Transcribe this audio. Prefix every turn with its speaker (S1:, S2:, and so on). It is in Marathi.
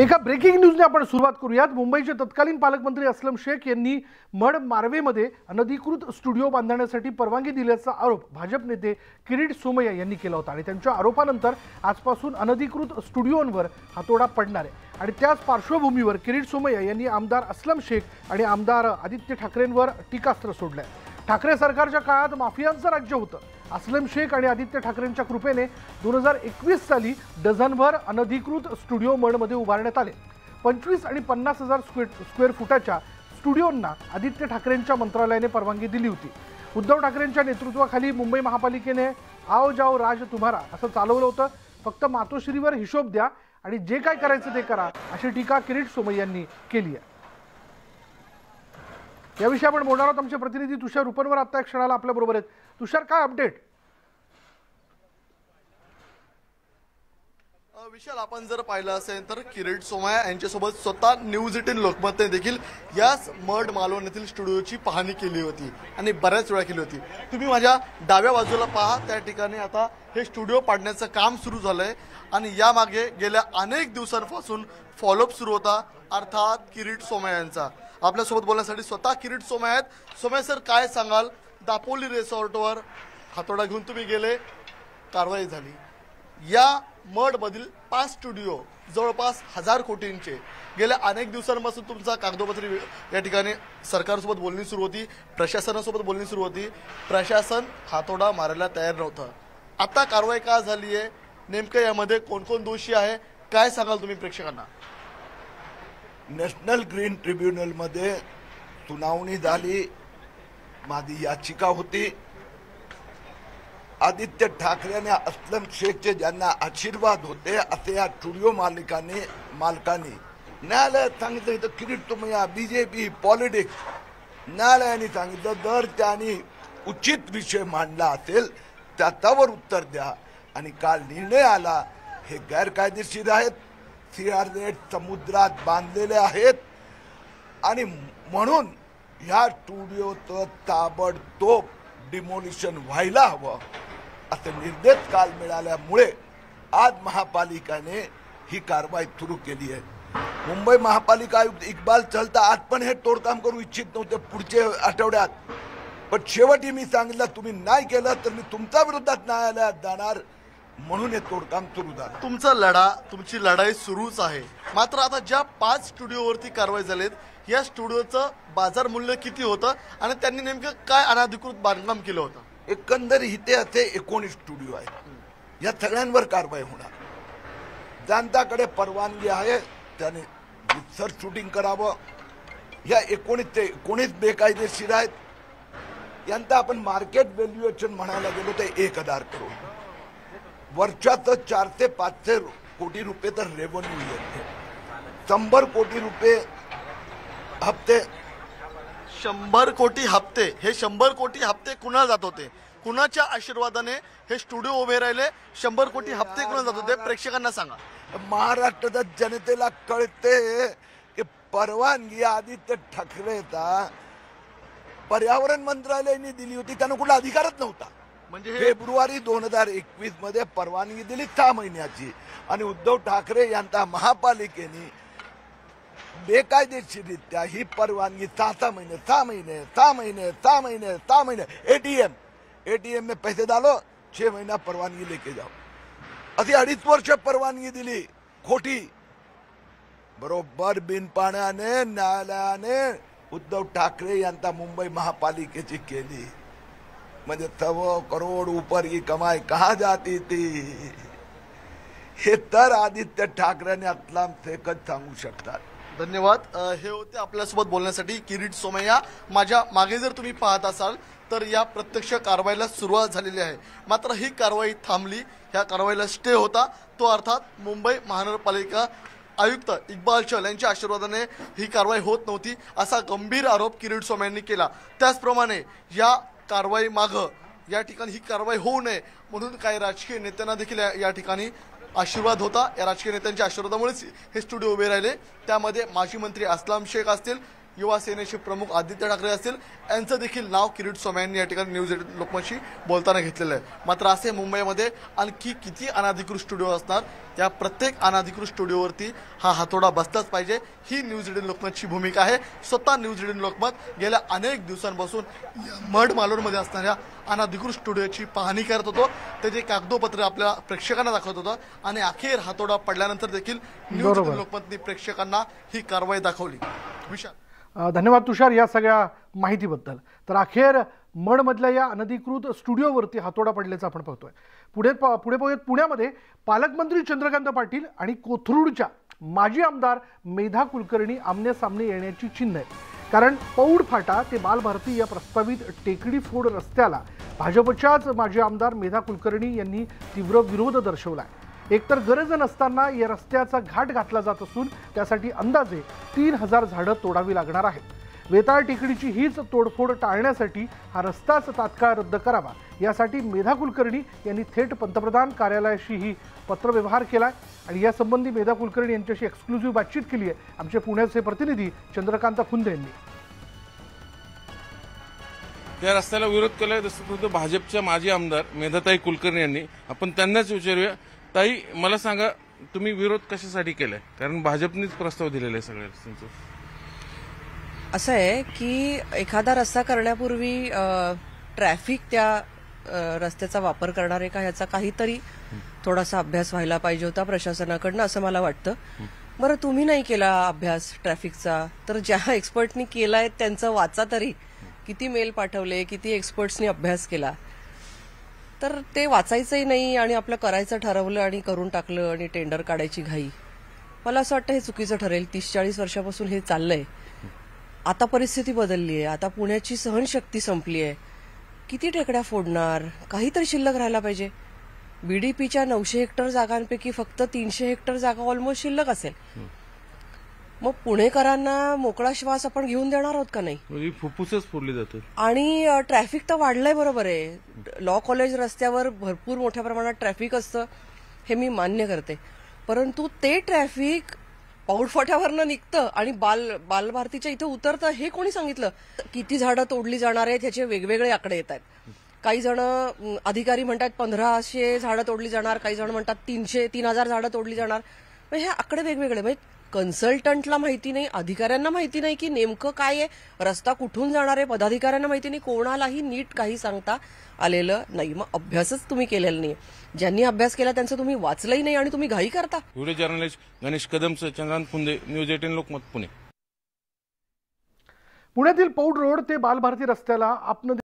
S1: एका ब्रेकिंग न्यूजने आपण सुरुवात करूयात। मुंबईचे तत्कालीन पालकमंत्री अस्लम शेख यांनी मड मार्वेमध्ये अनधिकृत स्टुडिओ बांधण्यासाठी परवानगी दिल्याचा आरोप भाजप नेते किरीट सोमय्या यांनी केला होता आणि त्यांच्या आरोपानंतर आजपासून अनधिकृत स्टुडिओंवर हातोडा पडणार आहे। आणि त्याच पार्श्वभूमीवर किरीट सोमय्या यांनी आमदार अस्लम शेख आणि आमदार आदित्य ठाकरेंवर टीकास्त्र सोडले। ठाकरे सरकारच्या काळात माफियांचं राज्य होतं। अस्लम शेख आणि आदित्य ठाकरेंच्या कृपेने 2021 साली डझनभर अनधिकृत स्टुडिओ मडमध्ये उभारण्यात आले। 25 आणि 50,000 स्क्वेअर फुटाच्या स्टुडिओंना आदित्य ठाकरेंच्या मंत्रालयाने परवानगी दिली होती। उद्धव ठाकरेंच्या नेतृत्वाखाली मुंबई महापालिकेने आओ जाओ राज तुम्हारा असं चालवलं होतं। फक्त मातोश्रीवर हिशोब द्या आणि जे काय करायचं ते करा अशी टीका किरीट सोमय्या यांनी केली आहे। याविषयी आपण बोलणार आहोत। आमचे प्रतिनिधी तुषार रुपनवर आता एक क्षणाला आपल्या बरोबर आहेत। तुषार, काय अपडेट?
S2: विशाल, आपण जर पाहिलं असेल तर किरीट सोमय्या यांच्यासोबत स्वतः न्यूज 18 लोकमतने देखील याच मड मालवण येथील स्टुडिओची पाहणी केली होती आणि बऱ्याच वेळा केली होती। तुम्ही माझ्या डाव्या बाजूला पहा, त्या ठिकाणी आता हे स्टुडिओ पाडण्याचं काम सुरू झालंय आणि यामागे गेल्या अनेक दिवसांपासून फॉलोअप सुरू होता, अर्थात किरीट सोमय्या यांचा। आपल्यासोबत बोलण्यासाठी स्वतः किरीट सोमय्या आहेत। सोमय्या सर, काय सांगाल? दापोली रिसॉर्टवर हातोडा घेऊन तुम्ही गेले, कारवाई झाली। या मडमधील 5 स्टुडिओ जवळपास 1000 कोटींचे गेल्या अनेक दिवसांपासून तुमचा कागदोपत्री या ठिकाणी सरकारसोबत बोलणी सुरू होती, प्रशासनासोबत बोलणी सुरू होती। प्रशासन हातोडा मारायला तयार नव्हतं। आता कारवाई का झाली आहे? नेमकं यामध्ये कोण कोण दोषी आहे? काय सांगाल तुम्ही प्रेक्षकांना?
S3: नॅशनल ग्रीन ट्रिब्युनलमध्ये सुनावणी झाली, माझी याचिका होती। आदित्य ठाकरे आणि अस्लम शेखचे ज्यांना आशीर्वाद होते असे या स्टुडिओ मालकांनी न्यायालयात सांगितलं इथं किरीट सोमय्या बीजेपी पॉलिटिक्स। न्यायालयाने सांगितलं जर त्यांनी उचित विषय मांडला असेल त्याच्यावर उत्तर द्या आणि काल निर्णय आला हे गैरकायदेशीर आहेत, सीआरझेड समुद्रात बांधलेले आहेत आणि म्हणून ह्या स्टुडिओचं ताबडतोब डिमोलिशन व्हायला हवं असे निर्देश काल मिळाल्यामुळे आज महापालिकेने ही कारवाई सुरू केली आहे। मुंबई महापालिका आयुक्त इक्बाल चहलता आज पण हे तोडकाम करू इच्छित नव्हते पुढच्या आठवड्यात, पण शेवटी मी सांगितलं तुम्ही नाही केलं तर मी तुमच्या विरोधात न्यायालयात जाणार, म्हणून हे तोडकाम सुरू झालं।
S2: तुमची लढाई सुरूच आहे। मात्र आता ज्या 5 स्टुडिओवरती कारवाई झालीत या स्टुडिओचं बाजार मूल्य किती होतं आणि त्यांनी नेमकं काय अनधिकृत बांधकाम केलं होतं?
S3: एकंदर इथे असे 19 स्टुडिओ आहेत। या सगळ्यांवर कारवाई होणार। ज्यांच्याकडे परवानगी आहे त्याने रिसर्च शूटिंग करावं। या 19 बेकायदेशीर आहेत। यांचा आपण मार्केट व्हॅल्युएशन म्हणायला गेलो तर 1000 करोड, वर्षाचं 400 ते 500 कोटी रुपये तर रेव्हेन्यू येते। 100 कोटी रुपये हप्ते,
S2: 100 कोटी हप्ते। हे 100 कोटी हप्ते कुणाला जात होते? कुणाच्या आशीर्वादाने हे स्टुडिओ उभे राहिले? 100 कोटी हप्ते कुणाला जात होते? प्रेक्षकांना सांगा।
S3: महाराष्ट्राच्या जनतेला कळते की परवानगी आदित्य ठाकरेचा पर्यावरण मंत्रालयाने दिली होती, त्यांना कुठला अधिकारच नव्हता। म्हणजे फेब्रुवारी 2021 मध्ये परवानगी दिली 6 महिन्याची आणि उद्धव ठाकरे यांच्या महापालिकेने बेकायदेशीररित्या ही परवानगी 6 महीने एटीएम में पैसे डालो 6 महीना परवानगी लेके जाओ, अशी 2.5 वर्ष परवानगी दिली खोटी। बरोबर बिनपाण्याने न्यायालयाने उद्धव ठाकरे यांच्या मुंबई महापालिकेची केली। म्हणजे 100 करोड ऊपर की कमाई कहाँ जाती थी हे तर आदित्य ठाकरेने अस्लम शेखच सांगू शकतात।
S2: धन्यवाद। हे होते आपल्यासोबत बोलण्यासाठी किरीट सोमय्या। माझ्या मागे जर तुम्ही पाहत असाल तर या प्रत्यक्ष कारवाईला सुरुवात झालेली आहे। मात्र ही कारवाई थांबली। ह्या कारवाईला स्टे होता, तो अर्थात मुंबई महानगरपालिका आयुक्त इक्बाल चहल यांच्या आशीर्वादाने ही कारवाई होत नव्हती असा गंभीर आरोप किरीट सोमय्या यांनी केला। त्याचप्रमाणे या कारवाई मागं या ठिकाणी ही कारवाई होऊ नये म्हणून काही राजकीय नेत्यांना देखील या ठिकाणी आशीर्वाद होता। या राजकीय नेत्यांच्या आशीर्वादामुळेच हे स्टुडिओ उभे राहिले। त्यामध्ये माजी मंत्री अस्लम शेख असतील, युवा सेनेचे प्रमुख आदित्य ठाकरे असतील यांचं देखील नाव किरीट सोमय्या यांनी या ठिकाणी न्यूज 18 लोकमतशी बोलताना घेतलेलं आहे. मात्र असे मुंबईमध्ये आणखी किती अनधिकृत स्टुडिओ असणार, त्या प्रत्येक अनधिकृत स्टुडिओवरती हा हातोडा बसलाच पाहिजे, ही न्यूज 18 लोकमतची भूमिका आहे. स्वतः न्यूज 18 लोकमत गेल्या अनेक दिवसांपासून मड मालवणमध्ये असणाऱ्या अनधिकृत स्टुडिओची पाहणी करत होतो. त्याचे कागदोपत्र आपल्या प्रेक्षकांना दाखवत होतं आणि अखेर हातोडा पडल्यानंतर देखील न्यूज 18 लोकमतने प्रेक्षकांना ही कारवाई दाखवली. विशाल,
S1: धन्यवाद तुषार या सगळ्या माहितीबद्दल. तर अखेर मडमधल्या या अनधिकृत स्टुडिओवरती हातोडा पडल्याचं आपण पाहतोय. पुढे पाहूयात पुण्यामध्ये पालकमंत्री चंद्रकांत पाटील आणि कोथरूडच्या माजी आमदार मेधा कुलकर्णी आमने सामने येण्याची चिन्ह आहेत. कारण पौड फाटा ते बालभारती या प्रस्तावित टेकडी फोड रस्त्याला भाजपच्याच माजी आमदार मेधा कुलकर्णी यांनी तीव्र विरोध दर्शवला आहे. एकतर गरज नसताना या रस्त्याचा घाट घातला जात असून त्यासाठी अंदाजे 3000 झाडं तोडावी लागणार आहेत. वेताळ टेकडीची हीच तोडफोड टाळण्यासाठी हा रस्ताच तात्काळ रद्द करावा यासाठी मेधा कुलकर्णी यांनी थेट पंतप्रधान कार्यालयाशीही पत्रव्यवहार केलाय आणि यासंबंधी मेधा कुलकर्णी यांच्याशी एक्सक्लुझिव्ह बातचीत केली आहे आमचे पुण्याचे प्रतिनिधी चंद्रकांत खुंदे यांनी.
S4: त्या रस्त्याला विरोध केलाय तसं भाजपच्या माजी आमदार मेधाताई कुलकर्णी यांनी. आपण त्यांनाच विचारूया, ताई मला सांगा तुम्ही विरोध कशासाठी केलाय? कारण भाजपनेच प्रस्ताव दिलेला आहे सगळ्या रस्त्यांचं.
S5: असं आहे की एखादा रस्ता करण्यापूर्वी ट्रॅफिक त्या रस्त्याचा वापर करणार आहे का ह्याचा काहीतरी थोडासा अभ्यास व्हायला पाहिजे होता प्रशासनाकडनं, असं मला वाटतं. बरं, तुम्ही नाही केला अभ्यास ट्रॅफिकचा, तर ज्या एक्सपर्टनी केलाय त्यांचं वाचा तरी. किती मेल पाठवले, किती एक्सपर्ट्सनी अभ्यास केला, तर ते वाचायचंही नाही आणि आपलं करायचं ठरवलं आणि करून टाकलं आणि टेंडर काढायची घाई. मला असं वाटतं हे चुकीचं ठरेल. 30-40 वर्षापासून हे चाललंय. आता परिस्थिती बदलली आहे. आता पुण्याची सहनशक्ती संपली आहे. किती टेकड्या फोडणार, काहीतरी शिल्लक राहायला पाहिजे. बीडीपीच्या 900 हेक्टर जागांपैकी फक्त 300 हेक्टर जागा ऑलमोस्ट शिल्लक असेल. मग पुणेकरांना मोकळा श्वास आपण घेऊन देणार आहोत का नाही?
S4: फुफ्फुसच फोडली जाते. आणि
S5: ट्रॅफिक तर वाढलंय, बरोबर आहे. लॉ कॉलेज रस्त्यावर भरपूर मोठ्या प्रमाणात ट्रॅफिक असतं, हे मी मान्य करते. परंतु ते ट्रॅफिक पौडफाट्यावरनं निघतं आणि बालभारतीच्या इथं उतरतं, हे कोणी सांगितलं? किती झाडं तोडली जाणार आहेत ह्याचे वेगवेगळे आकडे येत आहेत. काही जण अधिकारी म्हणतात 1500 झाडं तोडली जाणार, काही जण म्हणतात 3000 झाडं तोडली जाणार. हे आकडे वेगवेगळे. म्हणजे कन्सल्टंटला माहिती नाही, अधिकाऱ्यांना माहिती नाही की नेमकं काय आहे, रस्ता कुठून जाणार आहे, पदाधिकाऱ्यांना माहिती नाही, कोणालाही नीट काही सांगता आलेलं नाही. मग अभ्यासच तुम्ही केलेला नाही. ज्यांनी अभ्यास केला त्यांचं तुम्ही वाचलंही नाही आणि तुम्ही घाई करता.
S4: व्हिडिओ जर्नलिस्ट गणेश कदमसह चंद्रकांत खुंदे, न्यूज 18 लोकमत, पुणे.
S1: पुण्यातील पौड रोड ते बालभारती रस्त्याला आपण